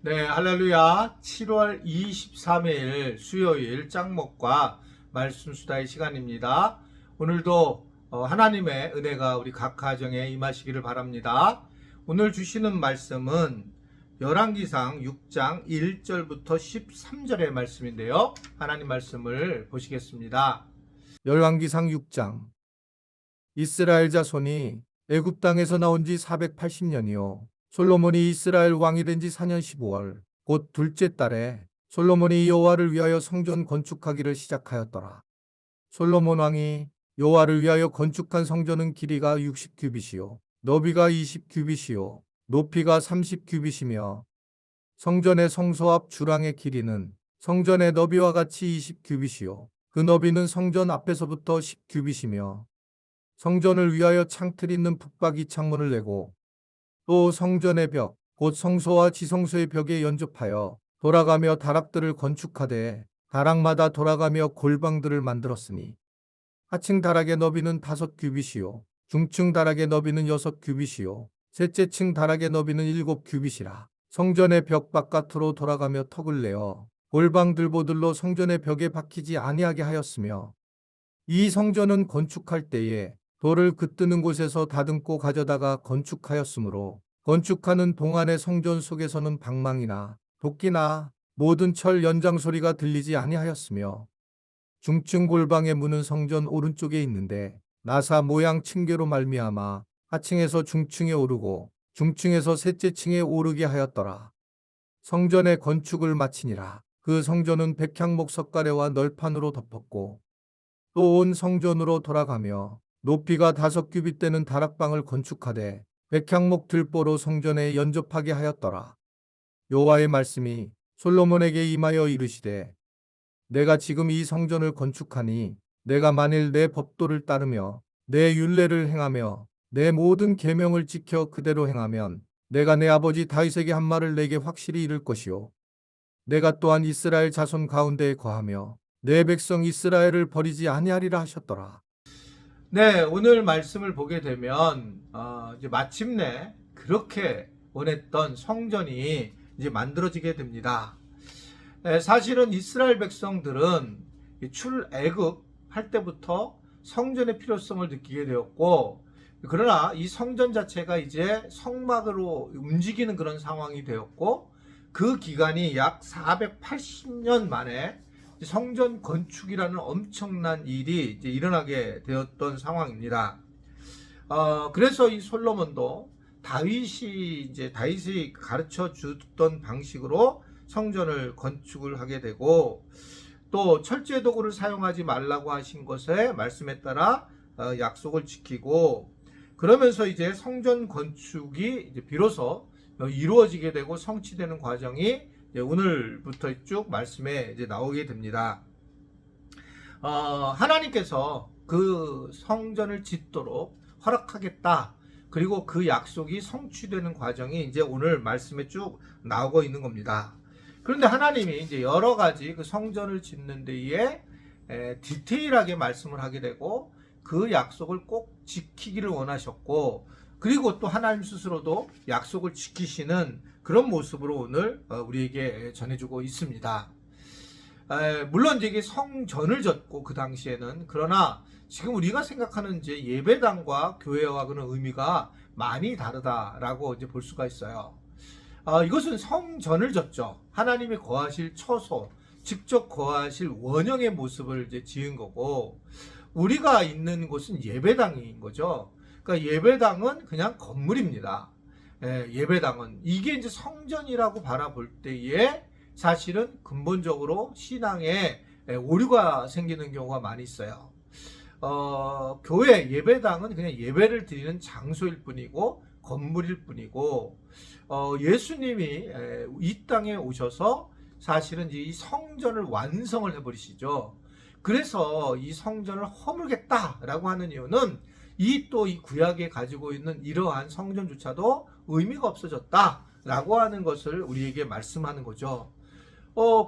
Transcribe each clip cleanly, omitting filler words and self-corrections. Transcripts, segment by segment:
네, 할렐루야. 7월 23일 수요일 짱목과 말씀 수다의 시간입니다. 오늘도 하나님의 은혜가 우리 각 가정에 임하시기를 바랍니다. 오늘 주시는 말씀은 열왕기상 6장 1절부터 13절의 말씀인데요. 하나님 말씀을 보시겠습니다. 열왕기상 6장. 이스라엘 자손이 애굽 땅에서 나온 지 480년이요. 솔로몬이 이스라엘 왕이 된 지 4년 15월 곧 둘째 달에 솔로몬이 여호와를 위하여 성전 건축하기를 시작하였더라. 솔로몬 왕이 여호와를 위하여 건축한 성전은 길이가 60규빗이요 너비가 20규빗이요 높이가 30규빗이며 성전의 성소 앞 주랑의 길이는 성전의 너비와 같이 20규빗이요 그 너비는 성전 앞에서부터 10규빗이며 성전을 위하여 창틀 있는 북박이 창문을 내고 또 성전의 벽, 곧 성소와 지성소의 벽에 연접하여 돌아가며 다락들을 건축하되 다락마다 돌아가며 골방들을 만들었으니 하층 다락의 너비는 5규빗이요 중층 다락의 너비는 6규빗이요 셋째 층 다락의 너비는 7규빗이라. 성전의 벽 바깥으로 돌아가며 턱을 내어 골방들보들로 성전의 벽에 박히지 아니하게 하였으며 이 성전은 건축할 때에 돌을 긋드는 곳에서 다듬고 가져다가 건축하였으므로 건축하는 동안의 성전 속에서는 방망이나 도끼나 모든 철 연장 소리가 들리지 아니하였으며 중층 골방의 문은 성전 오른쪽에 있는데 나사 모양 층계로 말미암아 하층에서 중층에 오르고 중층에서 셋째 층에 오르게 하였더라. 성전의 건축을 마치니라. 그 성전은 백향목 석가래와 널판으로 덮었고 또 온 성전으로 돌아가며 높이가 5규빗 되는 다락방을 건축하되 백향목 들보로 성전에 연접하게 하였더라. 여호와의 말씀이 솔로몬에게 임하여 이르시되 내가 지금 이 성전을 건축하니 내가 만일 내 법도를 따르며 내 율례를 행하며 내 모든 계명을 지켜 그대로 행하면 내가 내 아버지 다윗에게 한 말을 내게 확실히 이룰 것이요 내가 또한 이스라엘 자손 가운데에 거하며 내 백성 이스라엘을 버리지 아니하리라 하셨더라. 네, 오늘 말씀을 보게 되면 이제 마침내 그렇게 원했던 성전이 이제 만들어지게 됩니다. 사실은 이스라엘 백성들은 출애굽 할 때부터 성전의 필요성을 느끼게 되었고, 그러나 이 성전 자체가 이제 성막으로 움직이는 그런 상황이 되었고, 그 기간이 약 480년 만에 성전 건축이라는 엄청난 일이 이제 일어나게 되었던 상황입니다. 그래서 이 솔로몬도 다윗이 가르쳐 줬던 방식으로 성전을 건축을 하게 되고, 또 철제 도구를 사용하지 말라고 하신 것에 말씀에 따라 약속을 지키고, 그러면서 이제 성전 건축이 이제 비로소 이루어지게 되고 성취되는 과정이 오늘부터 쭉 말씀에 이제 나오게 됩니다. 하나님께서 그 성전을 짓도록 허락하겠다. 그리고 그 약속이 성취되는 과정이 이제 오늘 말씀에 쭉 나오고 있는 겁니다. 그런데 하나님이 이제 여러 가지 그 성전을 짓는 데에 디테일하게 말씀을 하게 되고 그 약속을 꼭 지키기를 원하셨고, 그리고 또 하나님 스스로도 약속을 지키시는 그런 모습으로 오늘 우리에게 전해주고 있습니다. 물론 이게 성전을 졌고 그 당시에는, 그러나 지금 우리가 생각하는 이제 예배당과 교회와는 의미가 많이 다르다라고 이제 볼 수가 있어요. 이것은 성전을 졌죠. 하나님이 거하실 처소, 직접 거하실 원형의 모습을 이제 지은 거고, 우리가 있는 곳은 예배당인 거죠. 그러니까 예배당은 그냥 건물입니다. 예배당은 이게 이제 성전이라고 바라볼 때에 사실은 근본적으로 신앙에 오류가 생기는 경우가 많이 있어요. 교회 예배당은 그냥 예배를 드리는 장소일 뿐이고 건물일 뿐이고, 예수님이 이 땅에 오셔서 사실은 이 성전을 완성을 해버리시죠. 그래서 이 성전을 허물겠다라고 하는 이유는 이 구약에 가지고 있는 이러한 성전조차도 의미가 없어졌다라고 하는 것을 우리에게 말씀하는 거죠.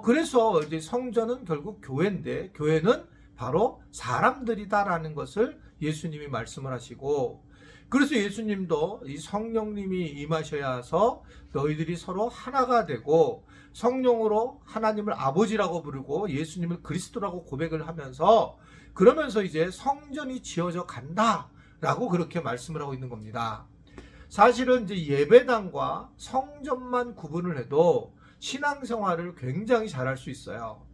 그래서 이제 성전은 결국 교회인데, 교회는 바로 사람들이다라는 것을 예수님이 말씀을 하시고, 그래서 예수님도 이 성령님이 임하셔야 해서 너희들이 서로 하나가 되고 성령으로 하나님을 아버지라고 부르고 예수님을 그리스도라고 고백을 하면서 그러면서 이제 성전이 지어져 간다라고 그렇게 말씀을 하고 있는 겁니다. 사실은 이제 예배당과 성전만 구분을 해도 신앙생활을 굉장히 잘할 수 있어요.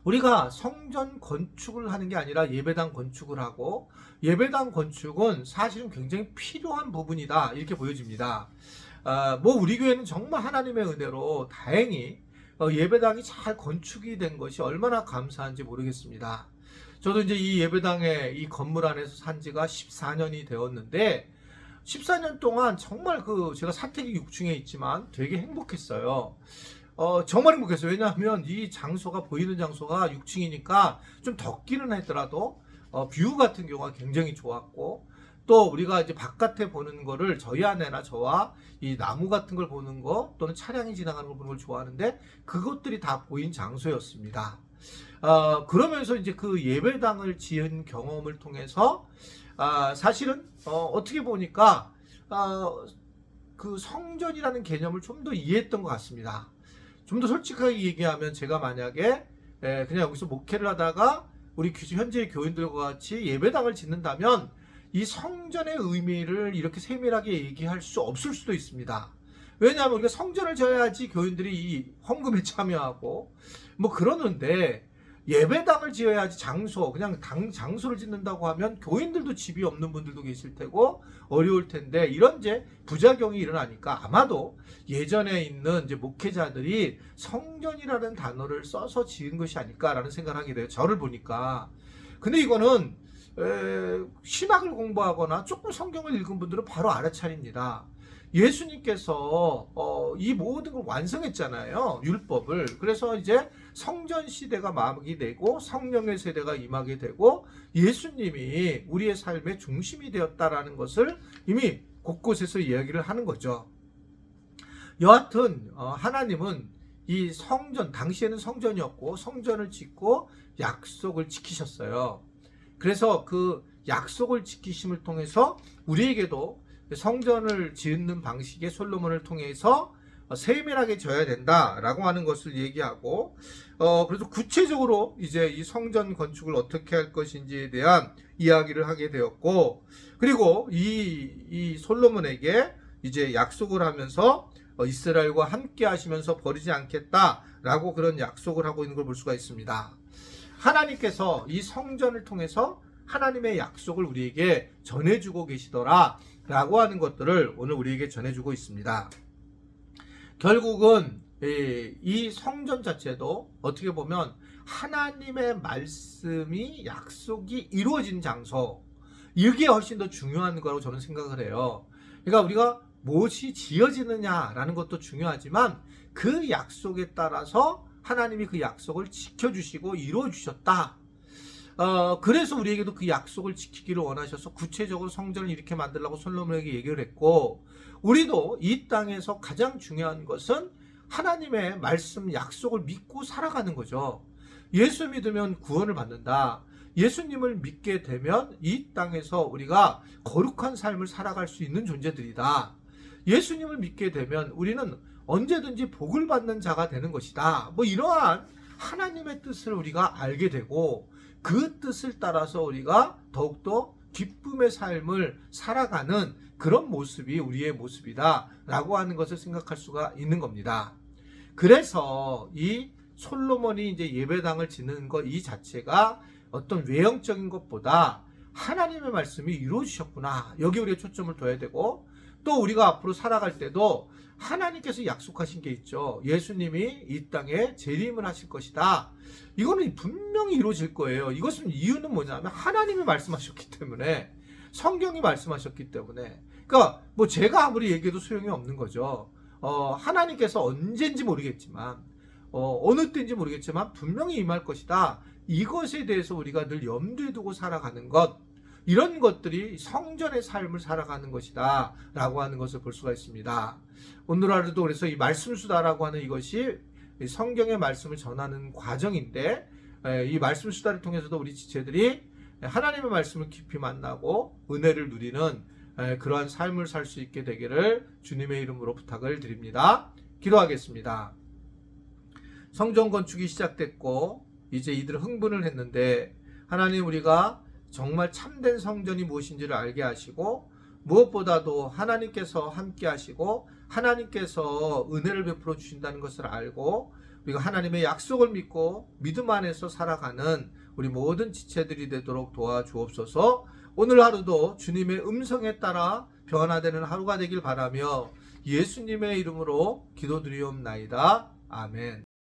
우리가 성전 건축을 하는 게 아니라 예배당 건축을 하고 예배당 건축은 사실은 굉장히 필요한 부분이다 이렇게 보여집니다. 뭐 우리 교회는 정말 하나님의 은혜로 다행히 예배당이 잘 건축이 된 것이 얼마나 감사한지 모르겠습니다. 저도 이제 이 예배당의 이 건물 안에서 산 지가 14년이 되었는데 14년 동안 정말 제가 사택이 6층에 있지만 되게 행복했어요. 정말 행복했어요. 왜냐하면 이 장소가 보이는 장소가 6층이니까 좀 덥기는 했더라도 뷰 같은 경우가 굉장히 좋았고 또 우리가 이제 바깥에 보는 거를 저희 아내나 저와 이 나무 같은 걸 보는 거 또는 차량이 지나가는 걸 보는 걸 좋아하는데 그것들이 다 보인 장소였습니다. 그러면서 이제 그 예배당을 지은 경험을 통해서 사실은 어떻게 보니까 그 성전이라는 개념을 좀 더 이해했던 것 같습니다. 좀 더 솔직하게 얘기하면 제가 만약에 그냥 여기서 목회를 하다가 우리 현재 교인들과 같이 예배당을 짓는다면 이 성전의 의미를 이렇게 세밀하게 얘기할 수 없을 수도 있습니다. 왜냐하면 우리가 성전을 지어야지 교인들이 이 헌금에 참여하고 뭐 그러는데 예배당을 지어야지 그냥 장소를 짓는다고 하면 교인들도 집이 없는 분들도 계실 테고 어려울 텐데 이런 이제 부작용이 일어나니까 아마도 예전에 있는 이제 목회자들이 성전이라는 단어를 써서 지은 것이 아닐까라는 생각을 하게 돼요. 저를 보니까. 근데 이거는 신학을 공부하거나 조금 성경을 읽은 분들은 바로 알아차립니다. 예수님께서 이 모든 걸 완성했잖아요. 율법을. 그래서 이제 성전 시대가 막이 되고 성령의 세대가 임하게 되고 예수님이 우리의 삶의 중심이 되었다라는 것을 이미 곳곳에서 이야기를 하는 거죠. 여하튼 하나님은 이 성전, 당시에는 성전이었고 성전을 짓고 약속을 지키셨어요. 그래서 그 약속을 지키심을 통해서 우리에게도 성전을 짓는 방식의 솔로몬을 통해서 세밀하게 져야 된다라고 하는 것을 얘기하고 그래서 구체적으로 이제 이 성전 건축을 어떻게 할 것인지에 대한 이야기를 하게 되었고 그리고 이 솔로몬에게 이제 약속을 하면서 이스라엘과 함께 하시면서 버리지 않겠다라고 그런 약속을 하고 있는 걸 볼 수가 있습니다. 하나님께서 이 성전을 통해서 하나님의 약속을 우리에게 전해주고 계시더라 라고 하는 것들을 오늘 우리에게 전해주고 있습니다. 결국은 이 성전 자체도 어떻게 보면 하나님의 말씀이 약속이 이루어진 장소 이게 훨씬 더 중요한 거라고 저는 생각을 해요. 그러니까 우리가 무엇이 지어지느냐라는 것도 중요하지만 그 약속에 따라서 하나님이 그 약속을 지켜주시고 이루어주셨다. 그래서 우리에게도 그 약속을 지키기를 원하셔서 구체적으로 성전을 이렇게 만들라고 솔로몬에게 얘기를 했고 우리도 이 땅에서 가장 중요한 것은 하나님의 말씀 약속을 믿고 살아가는 거죠. 예수 믿으면 구원을 받는다. 예수님을 믿게 되면 이 땅에서 우리가 거룩한 삶을 살아갈 수 있는 존재들이다. 예수님을 믿게 되면 우리는 언제든지 복을 받는 자가 되는 것이다. 뭐 이러한 하나님의 뜻을 우리가 알게 되고 그 뜻을 따라서 우리가 더욱더 기쁨의 삶을 살아가는 그런 모습이 우리의 모습이다 라고 하는 것을 생각할 수가 있는 겁니다. 그래서 이 솔로몬이 이제 예배당을 짓는 것 이 자체가 어떤 외형적인 것보다 하나님의 말씀이 이루어지셨구나 여기 우리가 초점을 둬야 되고 또 우리가 앞으로 살아갈 때도 하나님께서 약속하신 게 있죠. 예수님이 이 땅에 재림을 하실 것이다. 이거는 분명히 이루어질 거예요. 이것은 이유는 뭐냐면 하나님이 말씀하셨기 때문에 성경이 말씀하셨기 때문에 그러니까 뭐 제가 아무리 얘기해도 소용이 없는 거죠. 하나님께서 언제인지 모르겠지만 어느 때인지 모르겠지만 분명히 임할 것이다. 이것에 대해서 우리가 늘 염두에 두고 살아가는 것 이런 것들이 성전의 삶을 살아가는 것이다 라고 하는 것을 볼 수가 있습니다. 오늘 하루도 그래서 이 말씀수다라고 하는 이것이 성경의 말씀을 전하는 과정인데 이 말씀수다를 통해서도 우리 지체들이 하나님의 말씀을 깊이 만나고 은혜를 누리는 그러한 삶을 살 수 있게 되기를 주님의 이름으로 부탁을 드립니다. 기도하겠습니다. 성전 건축이 시작됐고 이제 이들 흥분을 했는데 하나님, 우리가 정말 참된 성전이 무엇인지를 알게 하시고 무엇보다도 하나님께서 함께 하시고 하나님께서 은혜를 베풀어 주신다는 것을 알고 우리가 하나님의 약속을 믿고 믿음 안에서 살아가는 우리 모든 지체들이 되도록 도와주옵소서. 오늘 하루도 주님의 음성에 따라 변화되는 하루가 되길 바라며 예수님의 이름으로 기도드리옵나이다. 아멘.